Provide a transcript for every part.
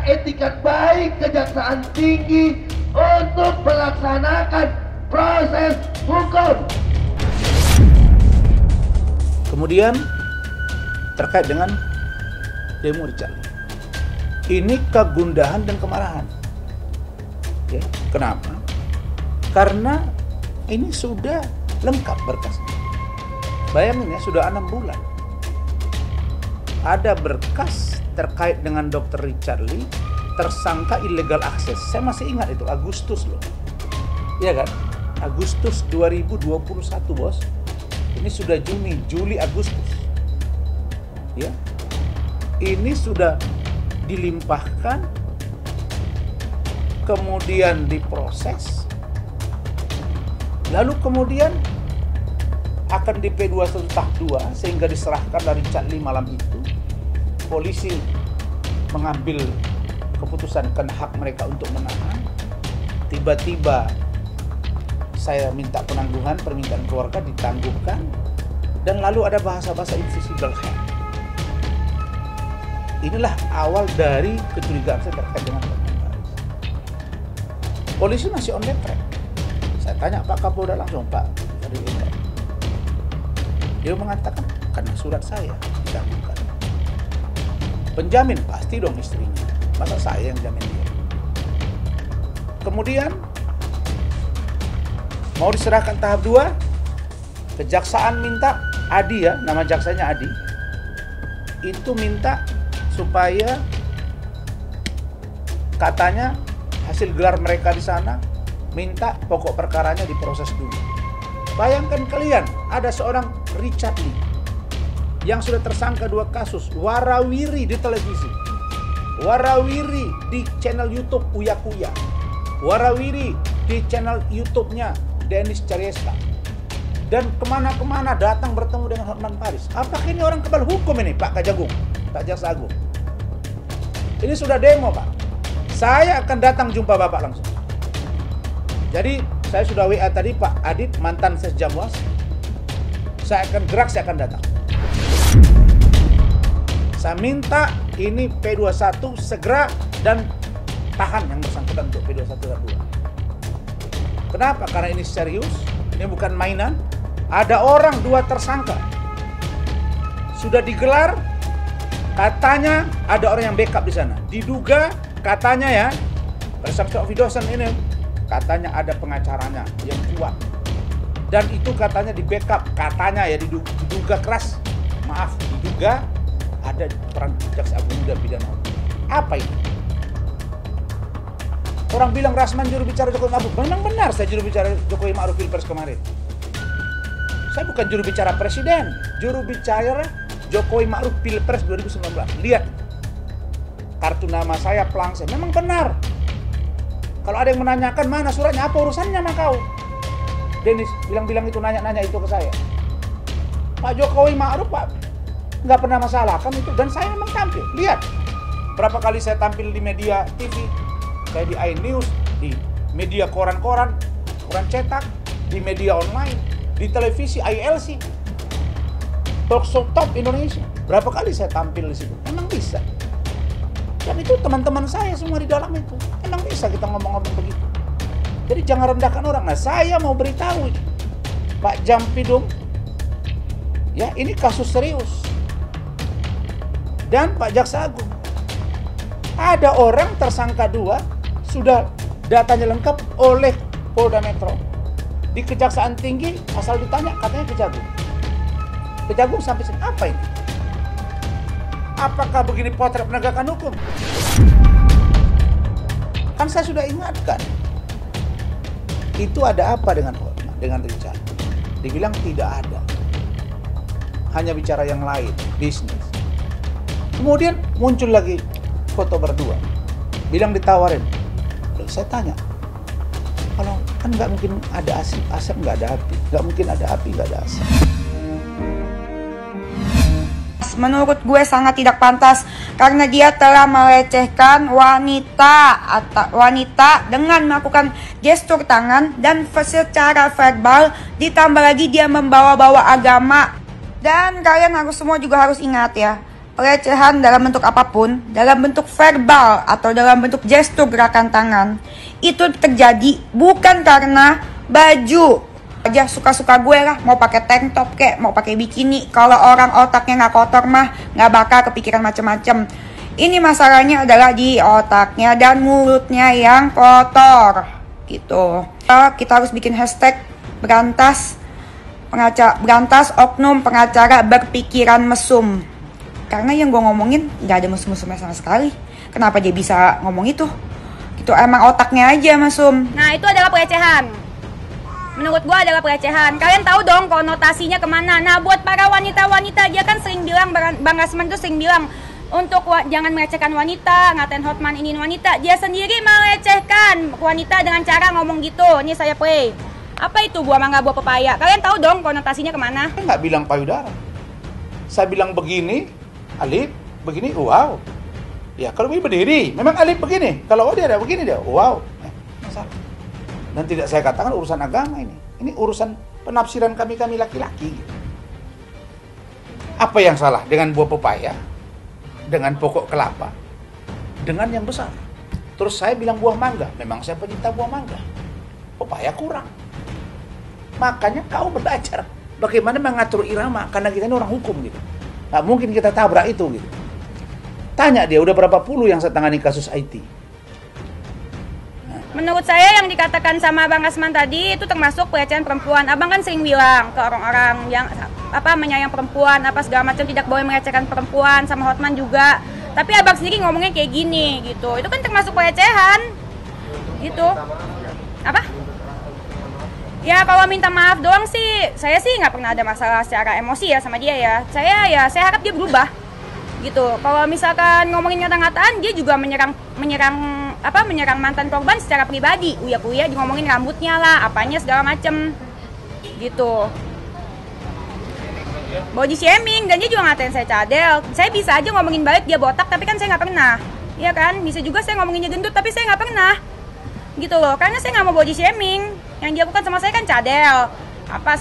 etikat baik Kejaksaan Tinggi untuk melaksanakan proses hukum. Kemudian terkait dengan demo Richard Lee. Ini kegundahan dan kemarahan. Ya, kenapa? Karena ini sudah lengkap berkasnya. Bayangin ya, sudah 6 bulan. Ada berkas terkait dengan Dr. Richard Lee, tersangka illegal access. Saya masih ingat itu, Agustus loh. Iya kan? Agustus 2021, bos. Ini sudah Juni, Juli, Agustus. Ya. Ini sudah dilimpahkan, kemudian diproses, lalu kemudian akan di P21 tahap 2 sehingga diserahkan dari Richard Lee malam itu. Polisi mengambil keputusan karena hak mereka untuk menahan. Tiba-tiba saya minta penangguhan, permintaan keluarga ditangguhkan, dan lalu ada bahasa-bahasa invisible hand. Inilah awal dari kecurigaan saya terkait dengan Baris. Polisi masih on the track. Saya tanya Pak Kapolda langsung, Pak, tadi ini. Dia mengatakan karena surat saya digabungkan. Penjamin pasti dong istrinya. Masa saya yang jamin dia? Kemudian mau diserahkan tahap 2, kejaksaan minta Adi, ya, nama jaksanya Adi, itu minta supaya katanya hasil gelar mereka di sana, minta pokok perkaranya diproses dulu. Bayangkan kalian, ada seorang Richard Lee yang sudah tersangka 2 kasus, warawiri di televisi, warawiri di channel YouTube Uya Kuya, warawiri di channel YouTube-nya Dennis Cariesta, dan kemana-kemana datang bertemu dengan Hotman Paris. Apakah ini orang kebal hukum ini, Pak Kajagung, Pak Jaksa Agung? Ini sudah demo, Pak. Saya akan datang jumpa Bapak langsung. Jadi saya sudah WA tadi Pak Adit, mantan Sesjamwas. Saya akan gerak, saya akan datang. Saya minta ini P21 segera dan tahan yang bersangkutan untuk P21 dan 2. Kenapa? Karena ini serius, ini bukan mainan. Ada orang 2 tersangka. Sudah digelar, katanya ada orang yang backup di sana. Diduga katanya ya, Perception of Dosen ini katanya ada pengacaranya yang kuat. Dan itu katanya di backup, katanya ya diduga keras. Maaf, diduga ada peran Jaksa Agung dan pidana. Apa itu? Orang bilang Rasman juru bicara Jokowi Ma'ruf. Memang benar saya juru bicara Jokowi Ma'ruf Pilpres kemarin. Saya bukan juru bicara presiden, juru bicara Jokowi Ma'ruf Pilpres 2019. Lihat kartu nama saya, pelang saya. Memang benar. Kalau ada yang menanyakan mana suratnya, apa urusannya sama kau? Dennis bilang-bilang itu, nanya-nanya itu ke saya. Pak Jokowi Ma'ruf, Pak, nggak pernah masalah kan itu. Dan saya memang tampil. Lihat berapa kali saya tampil di media TV, saya di iNews, di media koran-koran, koran cetak, di media online, di televisi ILC, talkshow top Indonesia. Berapa kali saya tampil di situ? Emang bisa. Dan itu teman-teman saya semua di dalam itu. Emang bisa kita ngomong-ngomong begitu. Jadi jangan rendahkan orang. Nah, saya mau beritahu Pak Jampidum, ya, ini kasus serius. Dan Pak Jaksa Agung, ada orang tersangka 2 sudah datanya lengkap oleh Polda Metro. Di Kejaksaan Tinggi asal ditanya katanya Kejagung. Kejagung sampai sini apa ini? Apakah begini potret penegakan hukum? Kan saya sudah ingatkan. Itu ada apa dengan Richard? Dibilang tidak ada. Hanya bicara yang lain, bisnis. Kemudian muncul lagi foto berdua. Bilang ditawarin. Lalu saya tanya, kalau kan nggak mungkin ada asap nggak ada api. Nggak mungkin ada api nggak ada asap. Menurut gue sangat tidak pantas karena dia telah melecehkan wanita dengan melakukan gestur tangan dan secara verbal, ditambah lagi dia membawa-bawa agama. Dan kalian harus semua juga harus ingat ya, pelecehan dalam bentuk apapun, dalam bentuk verbal atau dalam bentuk gestur gerakan tangan, itu terjadi bukan karena baju aja suka-suka gue lah, mau pakai tank top kek, mau pakai bikini. Kalau orang otaknya nggak kotor mah nggak bakal kepikiran macem-macem. Ini masalahnya adalah di otaknya dan mulutnya yang kotor gitu. Kita harus bikin hashtag berantas oknum pengacara berpikiran mesum. Karena yang gue ngomongin gak ada mesum-mesumnya sama sekali. Kenapa dia bisa ngomong itu? Itu emang otaknya aja mesum. Nah itu adalah pelecehan. Menurut gue adalah pelecehan. Kalian tahu dong konotasinya kemana. Nah buat para wanita-wanita, dia kan sering bilang, Bang Rasman tuh sering bilang untuk jangan melecehkan wanita, ngatain Hotman ini wanita. Dia sendiri melecehkan wanita dengan cara ngomong gitu. Ini saya play. Apa itu buah mangga, buah pepaya? Kalian tahu dong konotasinya kemana? Saya nggak bilang payudara. Saya bilang begini, Alif, begini, wow. Ya kalau ini berdiri, memang Alif begini. Kalau dia ada begini dia, wow. Masalah. Dan tidak saya katakan urusan agama ini. Ini urusan penafsiran kami laki-laki. Apa yang salah dengan buah pepaya? Dengan pokok kelapa? Dengan yang besar? Terus saya bilang buah mangga. Memang saya pecinta buah mangga. Pepaya kurang. Makanya kau belajar bagaimana mengatur irama. Karena kita ini orang hukum gitu. Nggak mungkin kita tabrak itu gitu. Tanya dia udah berapa puluh yang saya tangani kasus IT. Menurut saya yang dikatakan sama Bang Rasman tadi itu termasuk pelecehan perempuan. Abang kan sering bilang ke orang-orang yang menyayang perempuan, segala macam, tidak boleh melecehkan perempuan, sama Hotman juga. Tapi abang sendiri ngomongnya kayak gini gitu. Itu kan termasuk pelecehan. Gitu. Apa? Ya kalau minta maaf doang sih, saya sih nggak pernah ada masalah secara emosi ya sama dia ya. Saya harap dia berubah gitu. Kalau misalkan ngomongin ngata-ngataan, dia juga menyerang mantan korban secara pribadi. Uya-uya dia ngomongin rambutnya lah, apanya segala macem gitu. Body shaming, dan dia juga ngatain saya cadel. Saya bisa aja ngomongin balik dia botak, tapi kan saya nggak pernah. Iya kan? Bisa juga saya ngomonginnya gendut, tapi saya nggak pernah. Gitu loh, karena saya nggak mau body shaming. Yang dia lakukan sama saya kan cadel,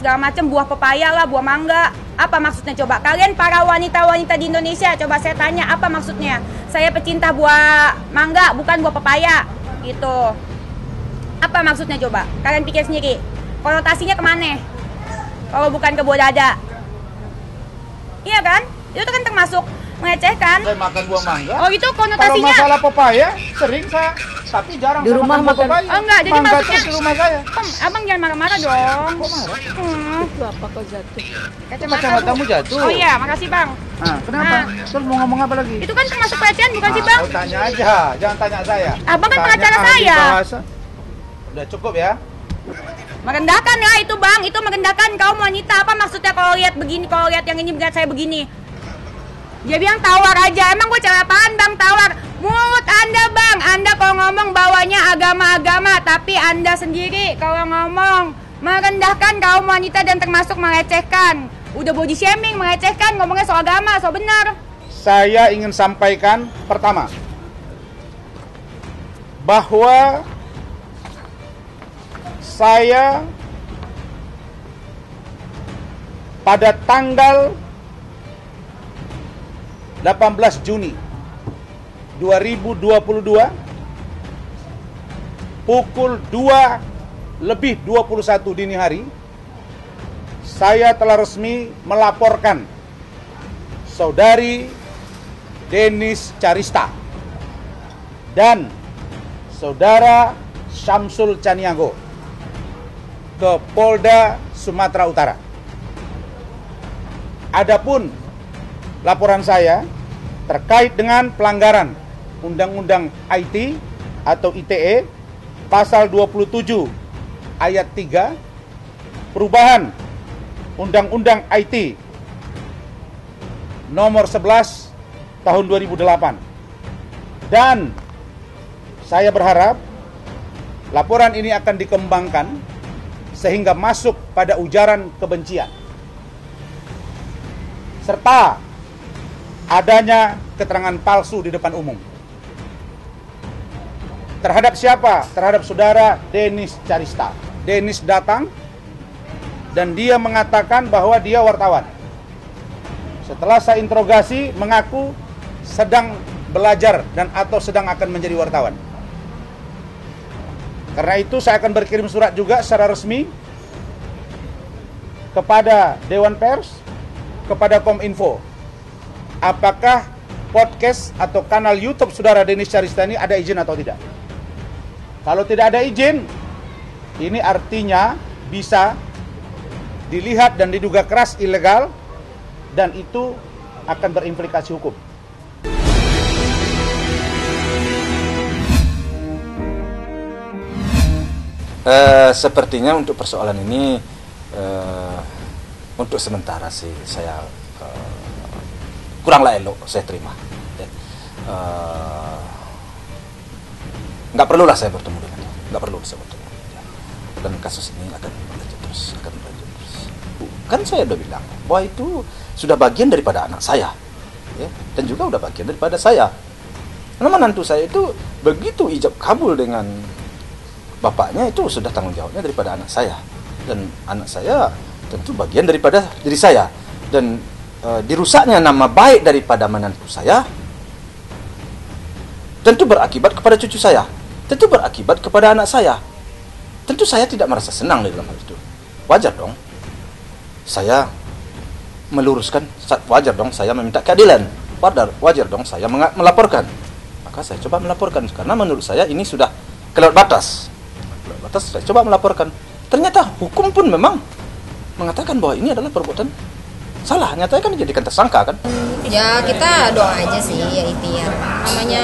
segala macam, buah pepaya lah, buah mangga. Apa maksudnya coba? Kalian para wanita-wanita di Indonesia, coba saya tanya, apa maksudnya? Saya pecinta buah mangga, bukan buah pepaya. Gitu. Apa maksudnya coba? Kalian pikir sendiri. Konotasinya kemana? Kalau bukan ke buah dada. Iya kan? Itu kan termasuk melecehkan. Saya makan buah mangga. Oh itu konotasinya. Kalau masalah pepaya, sering saya, tapi jarang di rumah makan pepaya. Oh enggak, jadi mangga maksudnya di rumah saya. Abang jangan marah-marah dong. Kok marah? Itu apa kok jatuh? Kacamatamu jatuh. Oh iya, makasih Bang. Nah, kenapa? Terus mau ngomong apa lagi? Itu kan termasuk pelecehan bukan sih Bang? Kau tanya aja, jangan tanya saya. Abang kan Tanya pengacara ahli saya. bahasa. Udah cukup ya. Merendahkan ya itu Bang, itu merendahkan kaum wanita. Apa maksudnya kalau lihat begini, kalau lihat yang ini lihat saya begini? Dia bilang tawar aja, emang gue cewek apaan Bang tawar? Mulut Anda Bang, Anda kalau ngomong bawanya agama-agama, tapi Anda sendiri kalau ngomong merendahkan kaum wanita dan termasuk melecehkan. Udah body shaming, melecehkan, ngomongnya soal agama, so benar. Saya ingin sampaikan pertama, bahwa saya pada tanggal 18 Juni 2022 pukul 2:21 dini hari, saya telah resmi melaporkan saudari Denis Carista dan saudara Syamsul Caniago ke Polda Sumatera Utara. Adapun laporan saya terkait dengan pelanggaran Undang-Undang IT atau ITE pasal 27 ayat 3, perubahan Undang-Undang IT nomor 11 tahun 2008. Dan saya berharap laporan ini akan dikembangkan sehingga masuk pada ujaran kebencian serta adanya keterangan palsu di depan umum. Terhadap siapa? Terhadap saudara Denis Carista. Denis datang dan dia mengatakan bahwa dia wartawan. Setelah saya interogasi, mengaku sedang belajar dan atau sedang akan menjadi wartawan. Karena itu saya akan berkirim surat juga secara resmi kepada Dewan Pers, kepada Kominfo. Apakah podcast atau kanal YouTube saudara Dennis Carista ini ada izin atau tidak? Kalau tidak ada izin, ini artinya bisa dilihat dan diduga keras ilegal, dan itu akan berimplikasi hukum. Sepertinya untuk persoalan ini untuk sementara sih saya kuranglah elok saya terima. Nggak perlulah saya bertemu dengan dia, nggak perlu saya bertemu dengan dia. Dan kasus ini akan berlanjut terus. Kan saya udah bilang bahwa itu sudah bagian daripada anak saya, ya, dan juga udah bagian daripada saya. Karena menantu saya itu begitu ijab kabul dengan bapaknya, itu sudah tanggung jawabnya daripada anak saya, dan anak saya tentu bagian daripada diri saya, dan dirusaknya nama baik daripada menantu saya tentu berakibat kepada cucu saya, tentu berakibat kepada anak saya. Tentu saya tidak merasa senang di dalam hal itu. Wajar dong saya meluruskan, wajar dong saya meminta keadilan, wajar dong saya melaporkan. Maka saya coba melaporkan, karena menurut saya ini sudah kelewat batas. Saya coba melaporkan. Ternyata hukum pun memang mengatakan bahwa ini adalah perbuatan salah. Nyatanya kan dijadikan tersangka kan. Ya kita doa aja sih, ya ikhtiar. Namanya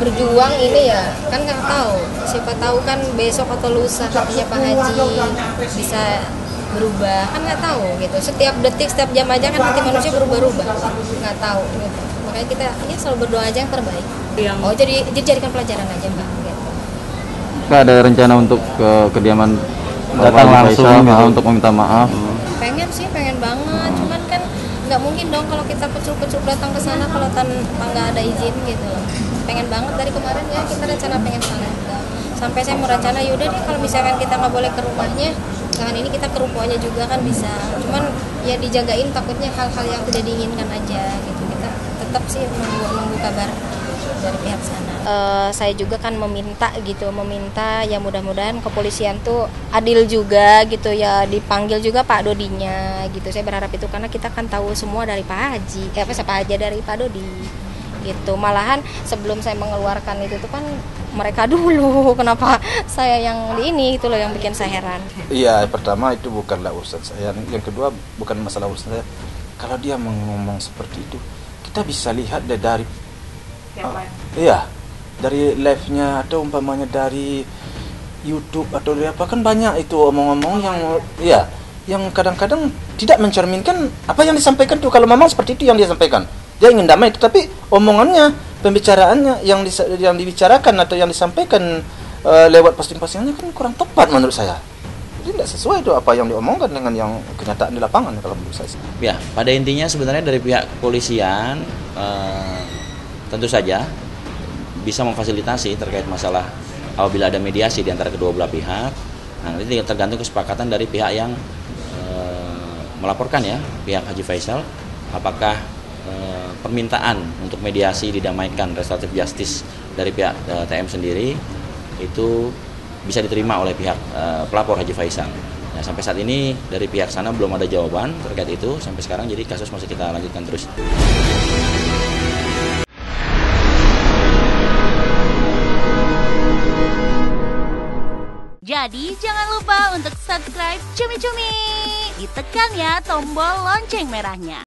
berjuang ini ya kan nggak tahu. Siapa tahu kan besok atau lusa hatinya Pak Haji bisa berubah, kan nggak tahu gitu. Setiap detik, setiap jam aja kan hati manusia berubah-ubah, nggak tahu gitu. Makanya kita ya selalu berdoa aja yang terbaik. Oh jadi jadikan pelajaran aja Mbak. Gitu. Nggak ada rencana untuk ke kediaman datang langsung gitu, untuk meminta maaf? Pengen banget, cuman kan nggak mungkin dong kalau kita pecup-pecup datang ke sana kalau tanpa nggak ada izin gitu loh. Pengen banget dari kemarin ya kita rencana pengen sana juga. Sampai saya mau rencana yaudah deh kalau misalkan kita nggak boleh ke rumahnya, jangan ini kita ke rukonya juga kan bisa. Cuman ya dijagain, takutnya hal-hal yang tidak diinginkan aja gitu. Kita tetap sih menunggu kabar dari pihak sana. Saya juga kan meminta ya mudah-mudahan kepolisian tuh adil juga gitu ya, dipanggil juga Pak Dodinya gitu. Saya berharap itu karena kita kan tahu semua dari Pak Haji, dari Pak Dodi gitu. Malahan sebelum saya mengeluarkan itu tuh kan mereka dulu, kenapa saya yang ini itu loh yang bikin saya heran. Iya, pertama itu bukanlah urusan saya. Yang kedua bukan masalah urusan saya. Kalau dia ngomong seperti itu, kita bisa lihat dari dari live-nya atau umpamanya dari YouTube atau dari apa, kan banyak itu omong-omong yang kadang-kadang tidak mencerminkan apa yang disampaikan tuh. Kalau memang seperti itu yang dia sampaikan, dia ingin damai, tetapi omongannya, pembicaraannya yang dibicarakan atau yang disampaikan lewat posting-postingannya kan kurang tepat menurut saya. Jadi tidak sesuai itu apa yang diomongkan dengan yang kenyataan di lapangan kalau menurut saya. Ya, pada intinya sebenarnya dari pihak kepolisian tentu saja bisa memfasilitasi terkait masalah apabila ada mediasi di antara kedua belah pihak. Nah, nanti tergantung kesepakatan dari pihak yang melaporkan ya, pihak Haji Faisal, apakah permintaan untuk mediasi didamaikan restoratif justice dari pihak TM sendiri itu bisa diterima oleh pihak pelapor Haji Faisal. Nah, sampai saat ini dari pihak sana belum ada jawaban terkait itu sampai sekarang, jadi kasus masih kita lanjutkan terus. Jadi jangan lupa untuk subscribe Cumi Cumi. Ditekan ya tombol lonceng merahnya.